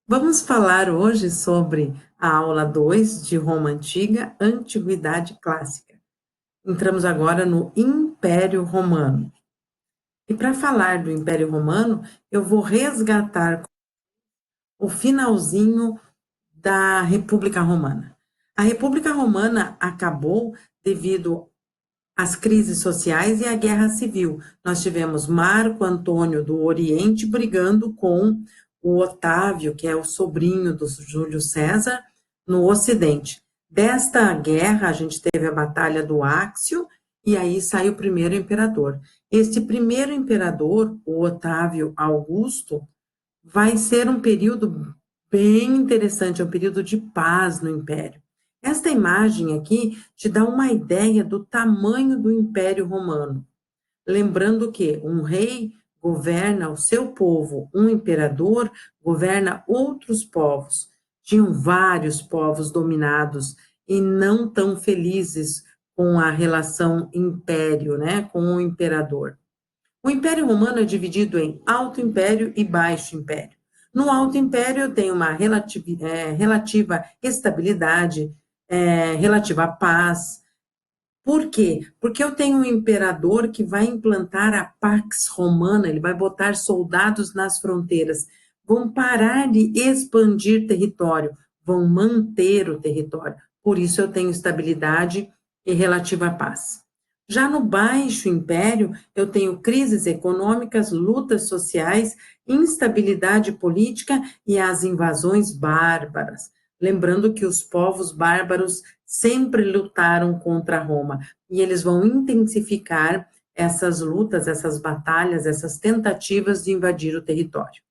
Vamos falar hoje sobre a aula 2 de Roma Antiga, Antiguidade Clássica. Entramos agora no Império Romano. E para falar do Império Romano, eu vou resgatar o finalzinho da República Romana. A República Romana acabou devido às crises sociais e à guerra civil. Nós tivemos Marco Antônio do Oriente brigando com o Otávio, que é o sobrinho do Júlio César, no Ocidente. Desta guerra, a gente teve a Batalha do Áxio, e aí sai o primeiro imperador. Este primeiro imperador, o Otávio Augusto, vai ser um período bem interessante, é um período de paz no Império. Esta imagem aqui te dá uma ideia do tamanho do Império Romano. Lembrando que um rei governa o seu povo, um imperador governa outros povos. Tinham vários povos dominados e não tão felizes com a relação império, né, com o imperador. O Império Romano é dividido em Alto Império e Baixo Império. No Alto Império, eu tenho uma relativa estabilidade, relativa paz. Por quê? Porque eu tenho um imperador que vai implantar a Pax Romana, ele vai botar soldados nas fronteiras, vão parar de expandir território, vão manter o território. Por isso eu tenho estabilidade e relativa paz. Já no Baixo Império, eu tenho crises econômicas, lutas sociais, instabilidade política e as invasões bárbaras. Lembrando que os povos bárbaros sempre lutaram contra Roma e eles vão intensificar essas lutas, essas batalhas, essas tentativas de invadir o território.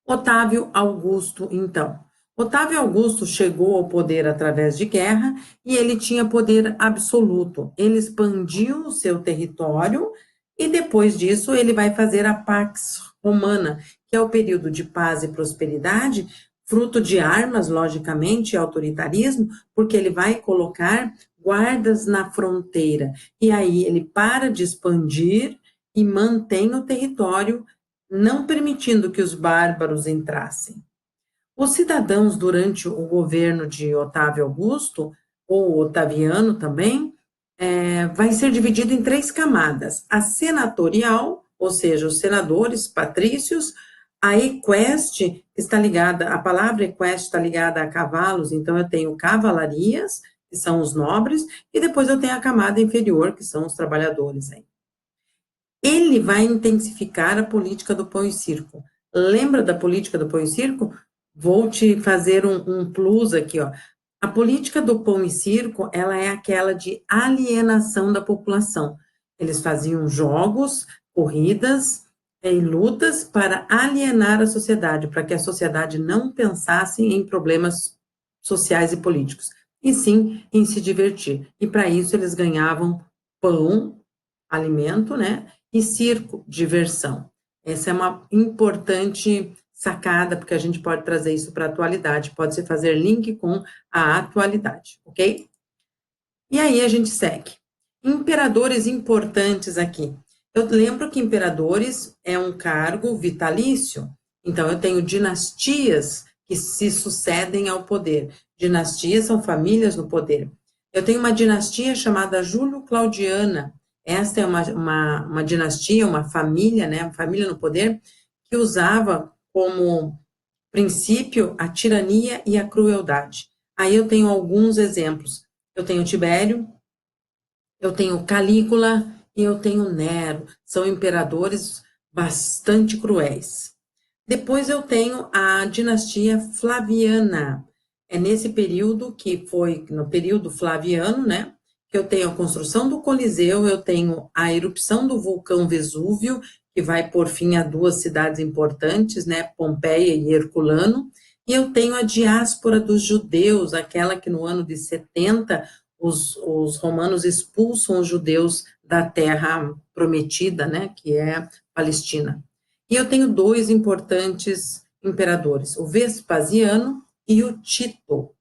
Otávio Augusto, então. Otávio Augusto chegou ao poder através de guerra e ele tinha poder absoluto. Ele expandiu o seu território e depois disso ele vai fazer a Pax Romana, que é o período de paz e prosperidade, fruto de armas, logicamente, e autoritarismo, porque ele vai colocar guardas na fronteira. E aí ele para de expandir e mantém o território não permitindo que os bárbaros entrassem. Os cidadãos, durante o governo de Otávio Augusto, ou Otaviano também, vai ser dividido em três camadas: a senatorial, ou seja, os senadores patrícios, a equeste, que está ligada, a palavra equeste está ligada a cavalos, então eu tenho cavalarias, que são os nobres, e depois eu tenho a camada inferior, que são os trabalhadores. Aí. Ele vai intensificar a política do pão e circo. Lembra da política do pão e circo? Vou te fazer um plus aqui, ó. A política do pão e circo, ela é aquela de alienação da população. Eles faziam jogos, corridas e lutas para alienar a sociedade, para que a sociedade não pensasse em problemas sociais e políticos, e sim em se divertir. E para isso eles ganhavam pão, alimento, né? E circo, diversão. Essa é uma importante sacada, porque a gente pode trazer isso para a atualidade, pode se fazer link com a atualidade, ok? E aí a gente segue. Imperadores importantes aqui. Eu lembro que imperadores é um cargo vitalício, então eu tenho dinastias que se sucedem ao poder. Dinastias são famílias no poder. Eu tenho uma dinastia chamada Júlio-Claudiana. Esta é uma dinastia, uma família, né, uma família no poder, que usava como princípio a tirania e a crueldade. Aí eu tenho alguns exemplos. Eu tenho Tibério, eu tenho Calígula e eu tenho Nero. São imperadores bastante cruéis. Depois eu tenho a dinastia Flaviana. É nesse período que foi, no período flaviano, né? Que eu tenho a construção do Coliseu, eu tenho a erupção do vulcão Vesúvio, que vai por fim a duas cidades importantes, né? Pompeia e Herculano. E eu tenho a diáspora dos judeus, aquela que no ano de 70 os romanos expulsam os judeus da terra prometida, né? Que é a Palestina. E eu tenho dois importantes imperadores, o Vespasiano e o Tito.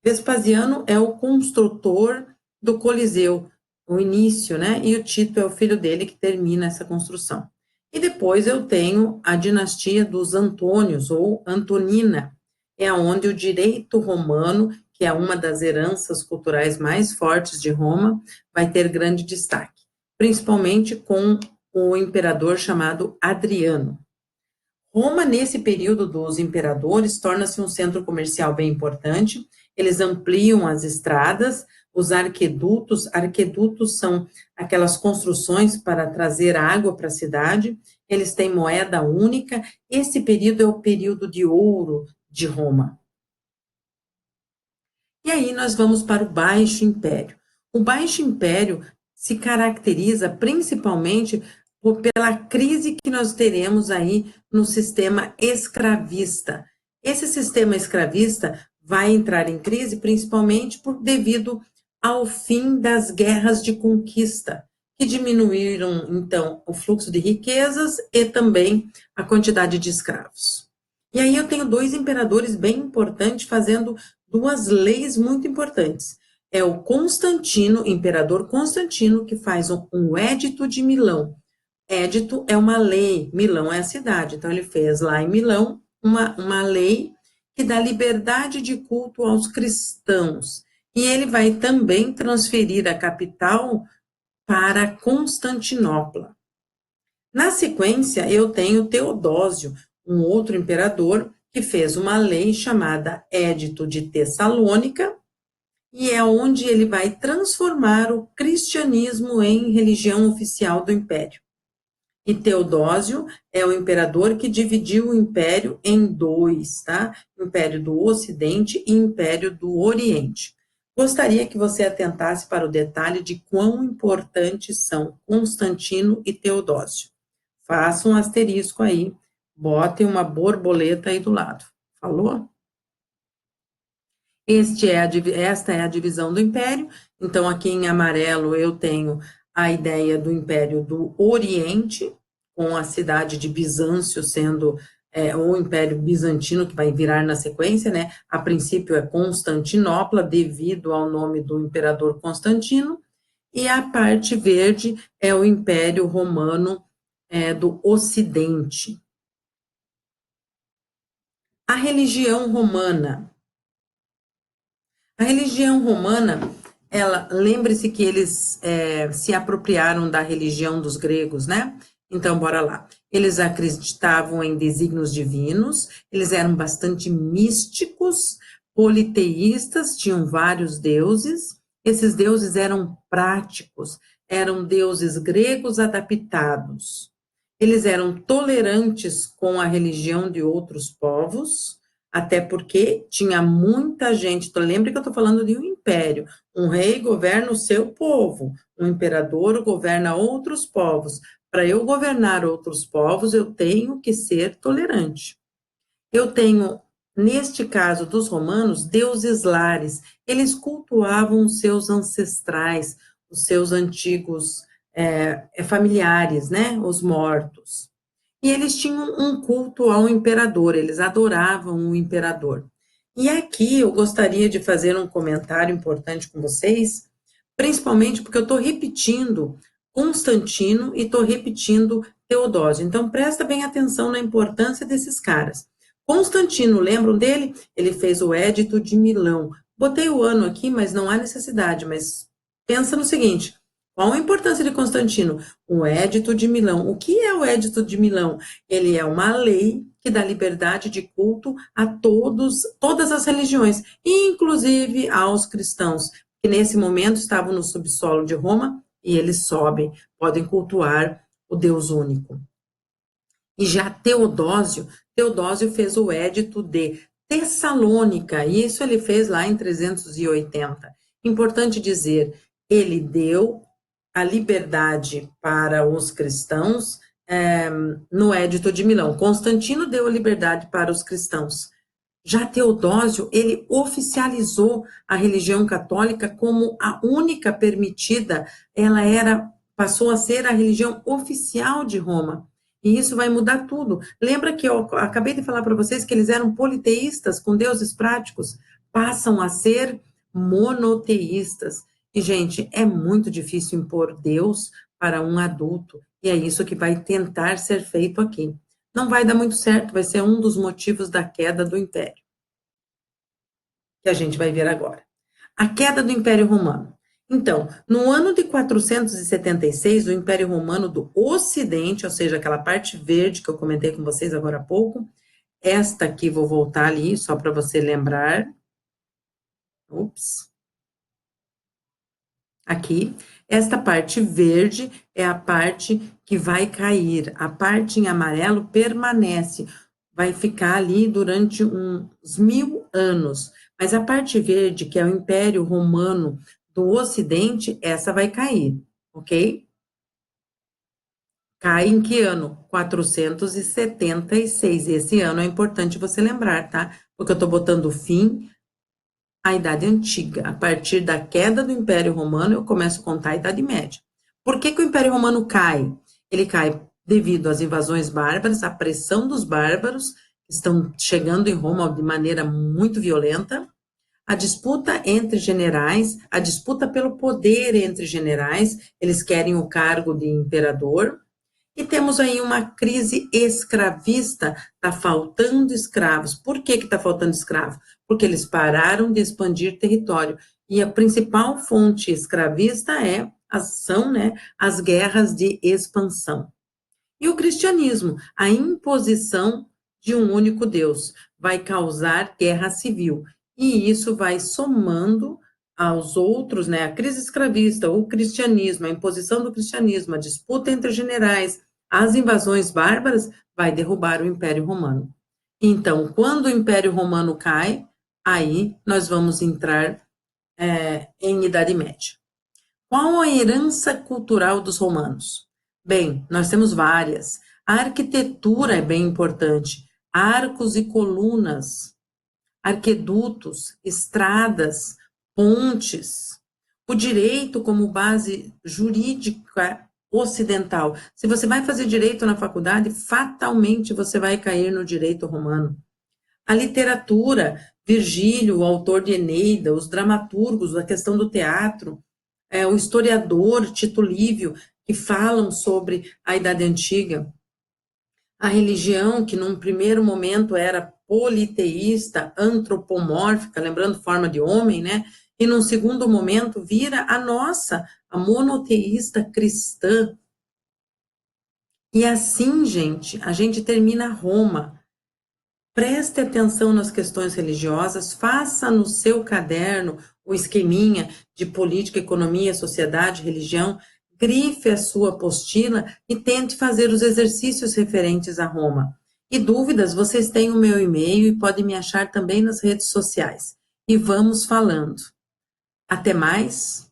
Vespasiano é o construtor do Coliseu, o início, né? E o Tito é o filho dele que termina essa construção. E depois eu tenho a dinastia dos Antônios, ou Antonina, é onde o direito romano, que é uma das heranças culturais mais fortes de Roma, vai ter grande destaque, principalmente com o imperador chamado Adriano. Roma, nesse período dos imperadores, torna-se um centro comercial bem importante. Eles ampliam as estradas, os arquedutos. Arquedutos são aquelas construções para trazer água para a cidade. Eles têm moeda única. Esse período é o período de ouro de Roma. E aí nós vamos para o Baixo Império. O Baixo Império se caracteriza principalmente pela crise que nós teremos aí no sistema escravista. Esse sistema escravista vai entrar em crise principalmente devido ao fim das guerras de conquista, que diminuíram, então, o fluxo de riquezas e também a quantidade de escravos. E aí eu tenho dois imperadores bem importantes fazendo duas leis muito importantes. É o Constantino, imperador Constantino, que faz um Édito de Milão. Édito é uma lei, Milão é a cidade, então ele fez lá em Milão uma lei que dá liberdade de culto aos cristãos. E ele vai também transferir a capital para Constantinopla. Na sequência, eu tenho Teodósio, um outro imperador que fez uma lei chamada Édito de Tessalônica, e é onde ele vai transformar o cristianismo em religião oficial do império. E Teodósio é o imperador que dividiu o império em dois, tá? Império do Ocidente e Império do Oriente. Gostaria que você atentasse para o detalhe de quão importantes são Constantino e Teodósio. Faça um asterisco aí, bote uma borboleta aí do lado. Falou? Esta é a divisão do império. Então, aqui em amarelo eu tenho a ideia do Império do Oriente, com a cidade de Bizâncio sendo o Império Bizantino, que vai virar na sequência, né? A princípio é Constantinopla, devido ao nome do imperador Constantino, e a parte verde é o Império Romano do Ocidente. A religião romana. A religião romana, lembre-se que eles se apropriaram da religião dos gregos, né? Então, bora lá. Eles acreditavam em desígnios divinos, eles eram bastante místicos, politeístas, tinham vários deuses. Esses deuses eram práticos, eram deuses gregos adaptados. Eles eram tolerantes com a religião de outros povos, até porque tinha muita gente. Então, lembre que eu estou falando de um império. Um rei governa o seu povo, um imperador governa outros povos. Para eu governar outros povos, eu tenho que ser tolerante. Eu tenho, neste caso dos romanos, deuses lares. Eles cultuavam os seus ancestrais, os seus antigos familiares, né? Os mortos. E eles tinham um culto ao imperador, eles adoravam o imperador. E aqui eu gostaria de fazer um comentário importante com vocês, principalmente porque eu estou repetindo Constantino e estou repetindo Teodósio. Então, presta bem atenção na importância desses caras. Constantino, lembram dele? Ele fez o Édito de Milão. Botei o ano aqui, mas não há necessidade, mas pensa no seguinte, qual a importância de Constantino? O Édito de Milão. O que é o Édito de Milão? Ele é uma lei que dá liberdade de culto a todas as religiões, inclusive aos cristãos, que nesse momento estavam no subsolo de Roma e eles sobem, podem cultuar o Deus único. E já Teodósio fez o Édito de Tessalônica, e isso ele fez lá em 380. Importante dizer, ele deu a liberdade para os cristãos no Édito de Milão. Constantino deu a liberdade para os cristãos. Já Teodósio, ele oficializou a religião católica como a única permitida, passou a ser a religião oficial de Roma. E isso vai mudar tudo. Lembra que eu acabei de falar para vocês que eles eram politeístas, com deuses práticos? Passam a ser monoteístas. E, gente, é muito difícil impor Deus para um adulto. E é isso que vai tentar ser feito aqui. Não vai dar muito certo, vai ser um dos motivos da queda do Império, que a gente vai ver agora. A queda do Império Romano. Então, no ano de 476, o Império Romano do Ocidente, ou seja, aquela parte verde que eu comentei com vocês agora há pouco, esta aqui, vou voltar ali, só para você lembrar. Ups. Aqui, esta parte verde é a parte que vai cair, a parte em amarelo permanece, vai ficar ali durante uns 1000 anos, mas a parte verde, que é o Império Romano do Ocidente, essa vai cair, ok? Cai em que ano? 476. Esse ano é importante você lembrar, tá? Porque eu estou botando fim à Idade Antiga. A partir da queda do Império Romano, eu começo a contar a Idade Média. Por que que o Império Romano cai? Ele cai devido às invasões bárbaras, à pressão dos bárbaros, que estão chegando em Roma de maneira muito violenta, a disputa entre generais, a disputa pelo poder entre generais, eles querem o cargo de imperador, e temos aí uma crise escravista, está faltando escravos. Por que está faltando escravo? Porque eles pararam de expandir território. E a principal fonte escravista são, né, as guerras de expansão. E o cristianismo, a imposição de um único Deus, vai causar guerra civil. E isso vai somando aos outros, né, a crise escravista, o cristianismo, a imposição do cristianismo, a disputa entre generais, as invasões bárbaras, vai derrubar o Império Romano. Então, quando o Império Romano cai, aí nós vamos entrar em Idade Média. Qual a herança cultural dos romanos? Bem, nós temos várias. A arquitetura é bem importante. Arcos e colunas, arquedutos, estradas, pontes. O direito como base jurídica ocidental. Se você vai fazer direito na faculdade, fatalmente você vai cair no direito romano. A literatura, Virgílio, o autor de Eneida, os dramaturgos, a questão do teatro, o historiador Tito Livio, que falam sobre a Idade Antiga, a religião, que num primeiro momento era politeísta, antropomórfica, lembrando forma de homem, né? E num segundo momento vira a nossa, a monoteísta cristã. E assim, gente, a gente termina Roma. Preste atenção nas questões religiosas, faça no seu caderno o esqueminha de política, economia, sociedade, religião, grife a sua apostila e tente fazer os exercícios referentes a Roma. E dúvidas, vocês têm o meu e-mail e podem me achar também nas redes sociais. E vamos falando. Até mais.